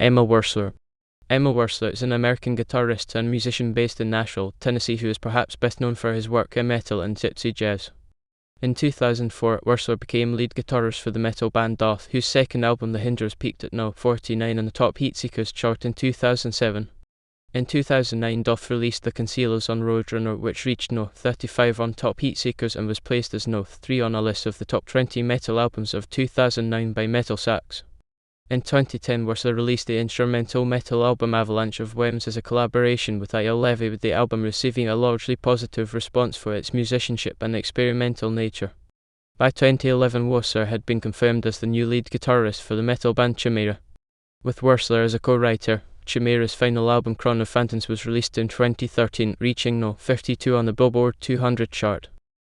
Emil Werstler. Emil Werstler is an American guitarist and musician based in Nashville, Tennessee, who is perhaps best known for his work in metal and gypsy jazz. In 2004, Werstler became lead guitarist for the metal band Dååth, whose second album, The Hinderers, peaked at No. 49 on the top Heatseekers chart in 2007. In 2009, Dååth released The Concealers on Roadrunner, which reached No. 35 on top Heatseekers and was placed as No. 3 on a list of the top 20 metal albums of 2009 by Metal Sax. In 2010, Werstler released the instrumental metal album Avalanche of Worms as a collaboration with Eyal Levi, with the album receiving a largely positive response for its musicianship and experimental nature. By 2011, Werstler had been confirmed as the new lead guitarist for the metal band Chimaira. With Werstler as a co-writer, Chimaira's final album Crown of Phantoms was released in 2013, reaching No. 52 on the Billboard 200 chart.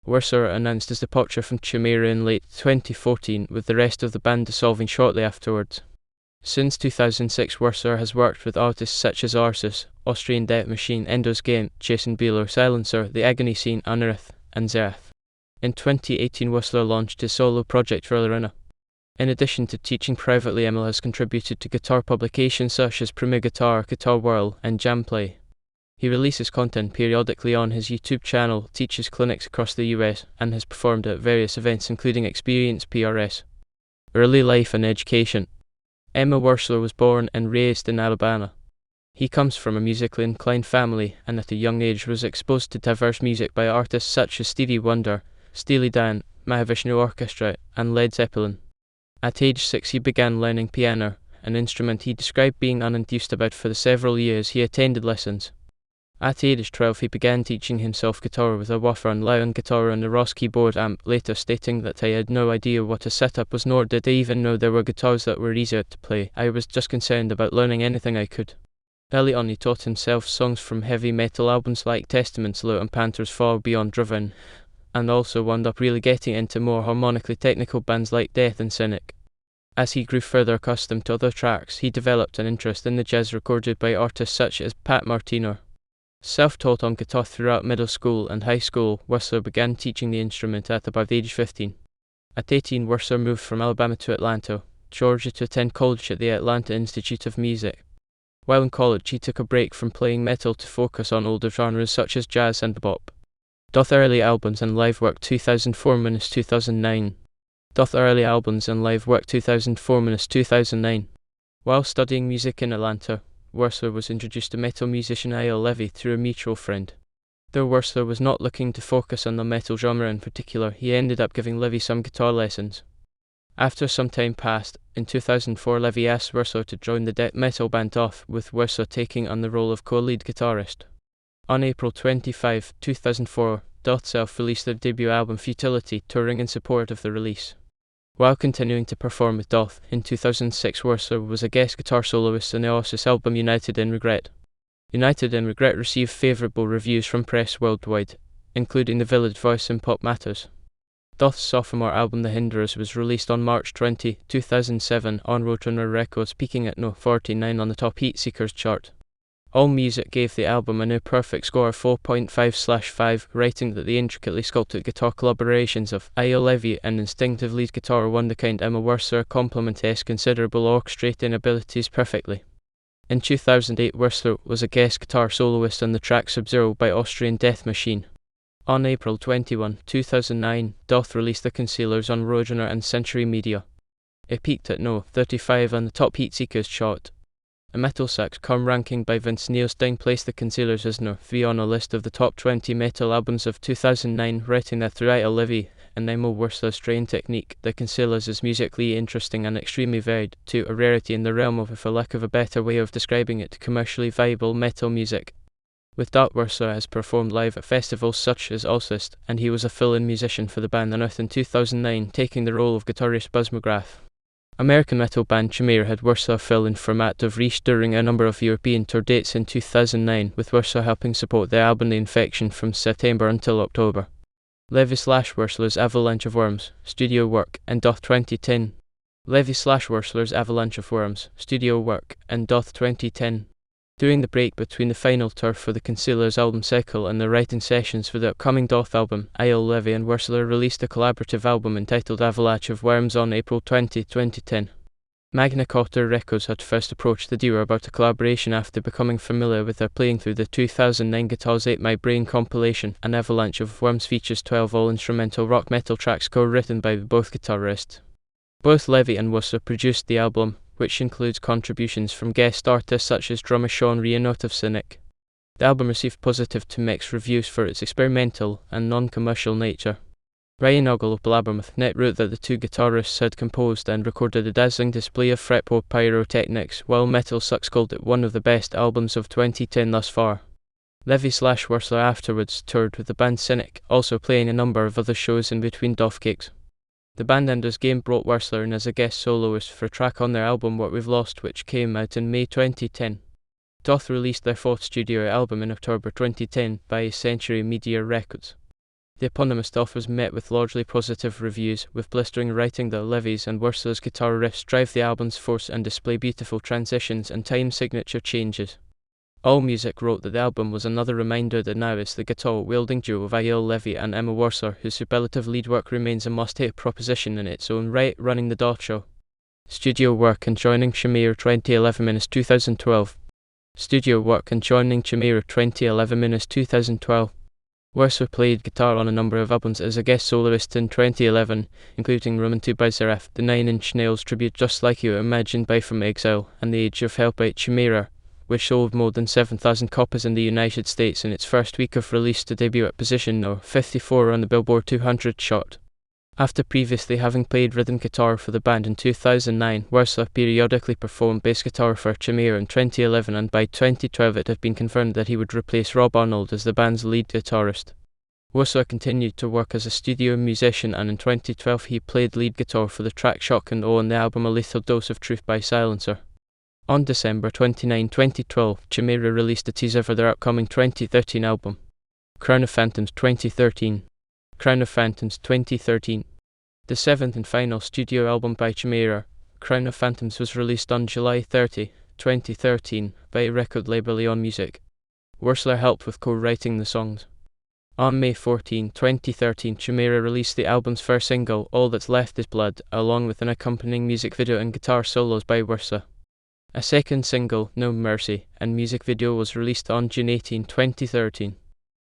Werstler announced his departure from Chimaira in late 2014, with the rest of the band dissolving shortly afterwards. Since 2006, Werstler has worked with artists such as Arsus, Austrian Death Machine, Endos Game, Jason Bieler, Silencer, The Agony Scene, Unearth, and Zerth. In 2018, Werstler launched his solo project Roadrunner. In addition to teaching privately, Emil has contributed to guitar publications such as Premier Guitar, Guitar World, and Jam Play. He releases content periodically on his YouTube channel, teaches clinics across the US, and has performed at various events including Experience PRS. Early life and education. Emil Werstler was born and raised in Alabama. He comes from a musically inclined family and at a young age was exposed to diverse music by artists such as Stevie Wonder, Steely Dan, Mahavishnu Orchestra, and Led Zeppelin. At age 6 he began learning piano, an instrument he described being unenthused about for the several years he attended lessons. At age 12 he began teaching himself guitar with a woofer and Lyon guitar and a Ross keyboard amp, later stating that I had no idea what a setup was, nor did I even know there were guitars that were easier to play. I was just concerned about learning anything I could. Early on he taught himself songs from heavy metal albums like Testament's Low and Panther's Far Beyond Driven, and also wound up really getting into more harmonically technical bands like Death and Cynic. As he grew further accustomed to other tracks, he developed an interest in the jazz recorded by artists such as Pat Martino. Self-taught on guitar throughout middle school and high school, Werstler began teaching the instrument at about age 15. At 18, Werstler moved from Alabama to Atlanta, Georgia to attend college at the Atlanta Institute of Music. While in college, he took a break from playing metal to focus on older genres such as jazz and bop. Dååth early albums and live work 2004-2009. Dååth early albums and live work 2004-2009. While studying music in Atlanta, Werstler was introduced to metal musician Eyal Levi through a mutual friend. Though Werstler was not looking to focus on the metal genre in particular, he ended up giving Levi some guitar lessons. After some time passed, in 2004 Levi asked Werstler to join the death metal band Dååth, with Werstler taking on the role of co-lead guitarist. On April 25, 2004, Dååth self-released their debut album Futility, touring in support of the release. While continuing to perform with Dååth, in 2006 Werstler was a guest guitar soloist on the Arsus album United in Regret. United in Regret received favourable reviews from press worldwide, including The Village Voice and Pop Matters. Dååth's sophomore album The Hinderers was released on March 20, 2007 on Roadrunner Records, peaking at No. 49 on the top Heatseekers chart. AllMusic gave the album a near perfect score of 4.5/5, writing that the intricately sculpted guitar collaborations of Eyal Levi and instinctive lead guitar one-of-a-kind Emil Werstler complement his considerable orchestrating abilities perfectly. In 2008, Werstler was a guest guitar soloist on the track Sub-Zero by Austrian Death Machine. On April 21, 2009, Dååth released The Concealers on Roadrunner and Century Media. It peaked at No. 35 on the top Heatseekers chart. A Metal Sax.com ranking by Vince Neilstein placed The Concealers as No. 3 on a list of the top 20 metal albums of 2009, writing that through Eyal Levi and Emil Werstler's trained technique, The Concealers is musically interesting and extremely varied, to a rarity in the realm of, for lack of a better way of describing it, commercially viable metal music. With Dååth, Werstler has performed live at festivals such as Allsist, and he was a fill-in musician for the band Unearth in 2009, taking the role of guitarist Buzz McGrath. American metal band Chimaira had Werstler fill in for Matt DeVries during a number of European tour dates in 2009, with Werstler helping support the album The Infection from September until October. Levi/Werstler's Avalanche of Worms, studio work, and Dååth 2010. Levi/Werstler's Avalanche of Worms, studio work, and Dååth 2010. During the break between the final tour for the Concealers album cycle and the writing sessions for the upcoming Dååth album, Eyal Levi and Werstler released a collaborative album entitled Avalanche of Worms on April 20, 2010. Magna Carta Records had first approached the duo about a collaboration after becoming familiar with their playing through the 2009 Guitars Ate My Brain compilation. An Avalanche of Worms features 12 all-instrumental rock metal tracks co-written by both guitarists. Both Levi and Werstler produced the album, which includes contributions from guest artists such as drummer Sean Reynolds of Cynic. The album received positive to mixed reviews for its experimental and non-commercial nature. Ryan Ogle of Blabbermouth.net wrote that the two guitarists had composed and recorded a dazzling display of fretboard pyrotechnics, while Metal Sucks called it one of the best albums of 2010 thus far. Levi/Werstler afterwards toured with the band Cynic, also playing a number of other shows in between Dååth gigs. The band Enders Game brought Werstler in as a guest soloist for a track on their album What We've Lost, which came out in May 2010. Dååth released their fourth studio album in October 2010 by Century Media Records. The eponymous Dååth was met with largely positive reviews, with blistering writing that Levi's and Werstler's guitar riffs drive the album's force and display beautiful transitions and time signature changes. AllMusic wrote that the album was another reminder that now it's the guitar-wielding duo of Eyal Levi and Emil Werstler whose superlative lead work remains a must-hit proposition in its own right, running the Dååth show. Studio work and joining Chimaira 2011-2012. Studio work and joining Chimaira 2011-2012. Werstler played guitar on a number of albums as a guest soloist in 2011, including Roman 2 by Seraph, the 9 Inch Nails tribute Just Like You Imagined by From Exile, and The Age of Hell by Chimaira, which sold more than 7,000 copies in the United States in its first week of release to debut at position No. 54 on the Billboard 200 chart. After previously having played rhythm guitar for the band in 2009, Werstler periodically performed bass guitar for Chimaira in 2011, and by 2012 it had been confirmed that he would replace Rob Arnold as the band's lead guitarist. Werstler continued to work as a studio musician, and in 2012 he played lead guitar for the track Shock and Awe on the album A Lethal Dose of Truth by Silencer. On December 29, 2012, Chimaira released a teaser for their upcoming 2013 album, Crown of Phantoms 2013. Crown of Phantoms 2013. The seventh and final studio album by Chimaira, Crown of Phantoms, was released on July 30, 2013 by record label AllMusic. Werstler helped with co-writing the songs. On May 14, 2013, Chimaira released the album's first single, All That's Left Is Blood, along with an accompanying music video and guitar solos by Werstler. A second single, No Mercy, and music video was released on June 18, 2013.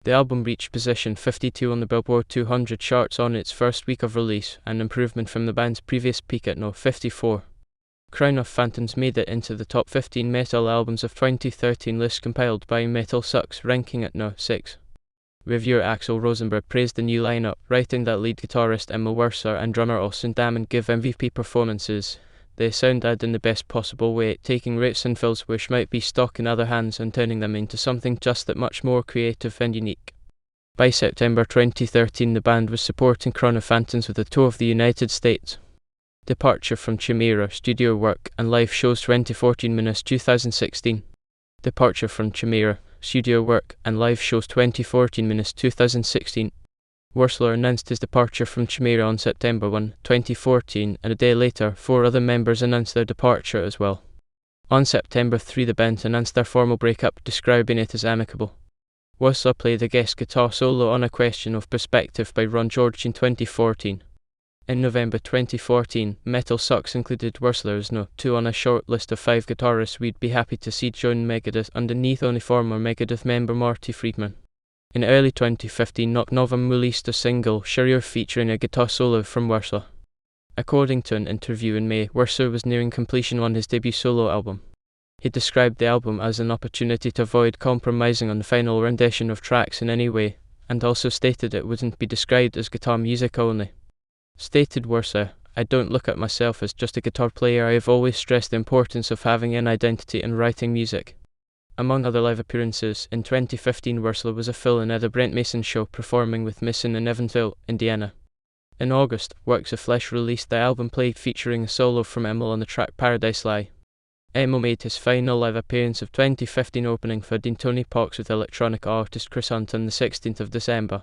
The album reached position 52 on the Billboard 200 charts on its first week of release, an improvement from the band's previous peak at No. 54. Crown of Phantoms made it into the top 15 metal albums of 2013 list compiled by Metal Sucks, ranking at No. 6. Reviewer Axel Rosenberg praised the new lineup, writing that lead guitarist Emil Werstler and drummer Austin Damon give MVP performances. They sounded in the best possible way, taking riffs and fills which might be stock in other hands and turning them into something just that much more creative and unique. By September 2013, the band was supporting Crown of Phantoms with a tour of the United States. Departure from Chimaira, studio work and live shows 2014-2016. Departure from Chimaira, studio work and live shows 2014-2016. Werstler announced his departure from Chimaira on September 1, 2014, and a day later, 4 other members announced their departure as well. On September 3, the band announced their formal breakup, describing it as amicable. Werstler played a guest guitar solo on A Question of Perspective by Ron George in 2014. In November 2014, Metal Sucks included Werstler as No. 2 on a short list of 5 guitarists we'd be happy to see join Megadeth underneath only former Megadeth member Marty Friedman. In early 2015, Knock Novum released a single, Sure, featuring a guitar solo from Werstler. According to an interview in May, Werstler was nearing completion on his debut solo album. He described the album as an opportunity to avoid compromising on the final rendition of tracks in any way, and also stated it wouldn't be described as guitar music only. Stated Werstler, I don't look at myself as just a guitar player. I have always stressed the importance of having an identity in writing music. Among other live appearances, in 2015 Werstler was a fill in at the Brent Mason Show, performing with Mason in Evansville, Indiana. In August, Works of Flesh released the album Plague featuring a solo from Emil on the track Paradise Lie. Emil made his final live appearance of 2015 opening for Dean Tony Parks with electronic artist Chris Hunt on the 16th of December.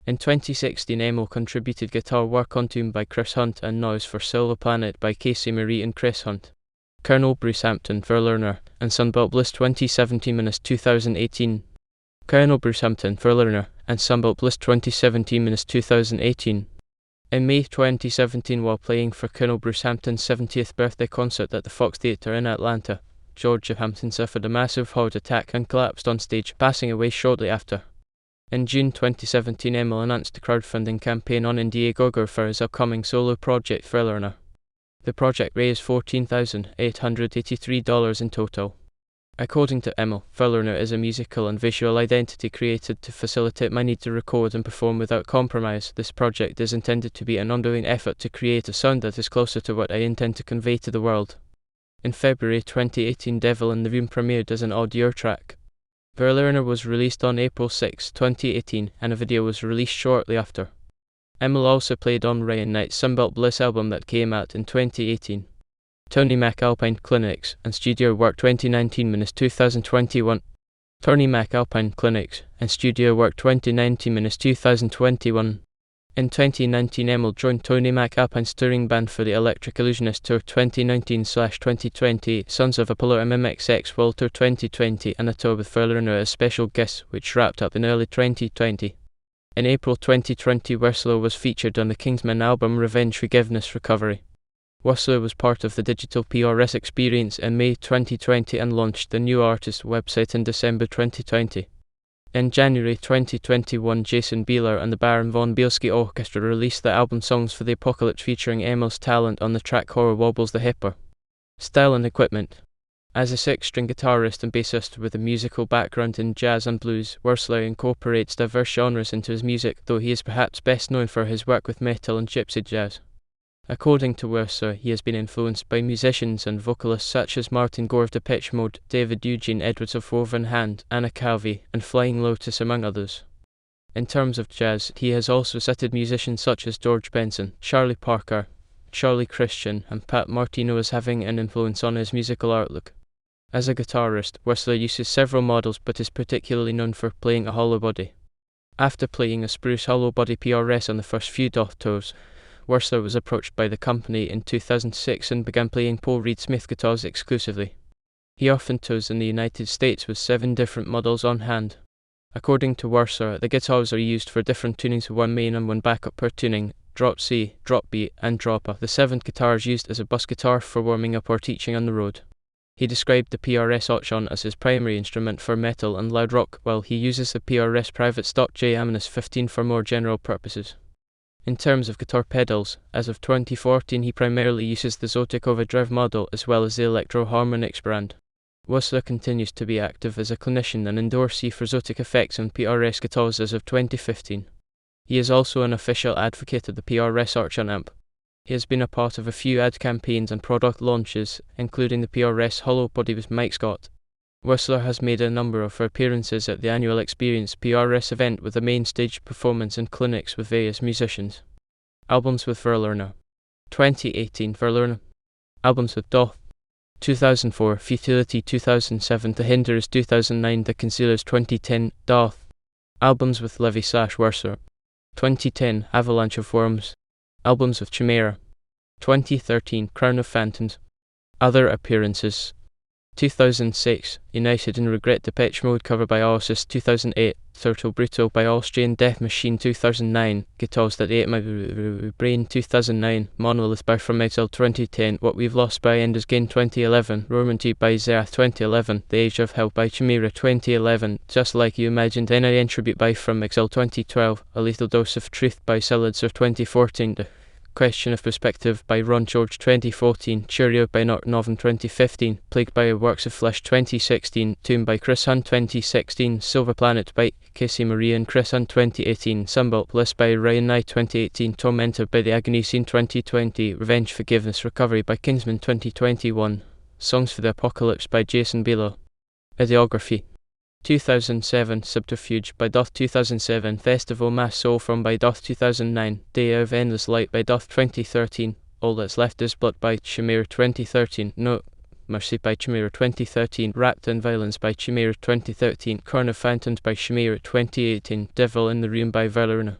In 2016, Emil contributed guitar work on Tomb by Chris Hunt and Noise for Silver Planet by Casey Marie and Chris Hunt. Colonel Bruce Hampton for Learner and Sunbelt Bliss 2017-2018. Colonel Bruce Hampton for Learner and Sunbelt Bliss 2017-2018. In May 2017, while playing for Colonel Bruce Hampton's 70th birthday concert at the Fox Theatre in Atlanta, George Hampton suffered a massive heart attack and collapsed on stage, passing away shortly after. In June 2017, Emil announced a crowdfunding campaign on Indiegogo for his upcoming solo project Roadrunner. The project raised $14,883 in total. According to Emil, Roadrunner is a musical and visual identity created to facilitate my need to record and perform without compromise. This project is intended to be an ongoing effort to create a sound that is closer to what I intend to convey to the world. In February 2018, Devil in the Room premiered as an audio track. Roadrunner was released on April 6, 2018, and a video was released shortly after. Emil also played on Ryan Knight's Sunbelt Bliss album that came out in 2018. Tony Mac Alpine Clinics and Studio Work 2019-2021. Tony Mac Alpine Clinics and Studio Work 2019-2021. In 2019, Emil joined Tony Mac Alpine's touring band for the Electric Illusionist Tour 2019-2020, Sons of Apollo MMXX World Tour 2020, and a tour with Roadrunner as special guests, which wrapped up in early 2020. In April 2020, Werstler was featured on the Kingsmen album Revenge, Forgiveness, Recovery. Werstler was part of the digital PRS experience in May 2020 and launched the new artist website in December 2020. In January 2021, Jason Bieler and the Baron von Bielski Orchestra released the album Songs for the Apocalypse, featuring Emil's talent on the track Horror Wobbles the Hipper. Style and equipment. As a six-string guitarist and bassist with a musical background in jazz and blues, Werstler incorporates diverse genres into his music, though he is perhaps best known for his work with metal and gypsy jazz. According to Werstler, he has been influenced by musicians and vocalists such as Martin Gore of Depeche Mode, David Eugene Edwards of Woven Hand, Anna Calvi, and Flying Lotus, among others. In terms of jazz, he has also cited musicians such as George Benson, Charlie Parker, Charlie Christian, and Pat Martino as having an influence on his musical outlook. As a guitarist, Werstler uses several models but is particularly known for playing a hollow body. After playing a spruce hollow body PRS on the first few Dååth tours, Werstler was approached by the company in 2006 and began playing Paul Reed Smith guitars exclusively. He often tours in the United States with 7 different models on hand. According to Werstler, the guitars are used for different tunings, one main and one backup per tuning, drop C, drop B, and drop A. The 7th guitar is used as a bus guitar for warming up or teaching on the road. He described the PRS Auchon as his primary instrument for metal and loud rock, while he uses the PRS Private Stock J-15 for more general purposes. In terms of guitar pedals, as of 2014 he primarily uses the Zotic Overdrive model as well as the Electro Harmonix brand. Werstler continues to be active as a clinician and endorsee for Zotic effects and PRS guitars as of 2015. He is also an official advocate of the PRS Auchon amp. He has been a part of a few ad campaigns and product launches, including the PRS Hollow Body with Mike Scott. Werstler has made a number of appearances at the annual Experience PRS event with a main stage performance and clinics with various musicians. Albums with Roadrunner. 2018 Roadrunner. Albums with Dååth. 2004 Futility, 2007 The Hinderers, 2009 The Concealers, 2010 Dååth. Albums with Levi/Werstler. 2010 Avalanche of Worms. Albums with Chimaira. 2013 Crown of Phantoms. Other appearances. 2006 United in Regret, Depeche Mode cover by Oasis. 2008 Turtle Brutal by Austrian Death Machine. 2009 Guitars That Ate My Brain. 2009 Monolith by From Exile. 2010 What We've Lost by Enders Gain. 2011 Romantic by Zerath. 2011 The Age of Hell by Chimaira. 2011 Just Like You Imagined, NIN Tribute by From Exile. 2012 A Lethal Dose of Truth by Silence. 2014 The Question of Perspective by Ron George. 2014 Cheerio by Noven. 2015 Plagued by Works of Flesh. 2016 Tomb by Chris Hunt. 2016 Silver Planet by Casey Marie and Chris Hunt. 2018 Sunbelt Bliss by Ryan Knight. 2018 Tormentor by The Agony Scene. 2020 Revenge, Forgiveness, Recovery by Kingsman. 2021 Songs for the Apocalypse by Jason Bieler. Ideography. 2007 Subterfuge by Dååth. 2007 Festival Mass Soul From by Dååth. 2009 Day of Endless Light by Dååth. 2013 All That's Left Is Blood by Chimaira. 2013 No Mercy by Chimaira. 2013 Wrapped in Violence by Chimaira. 2013 Crown of Phantoms by Chimaira. 2018 Devil in the Room by Roadrunner.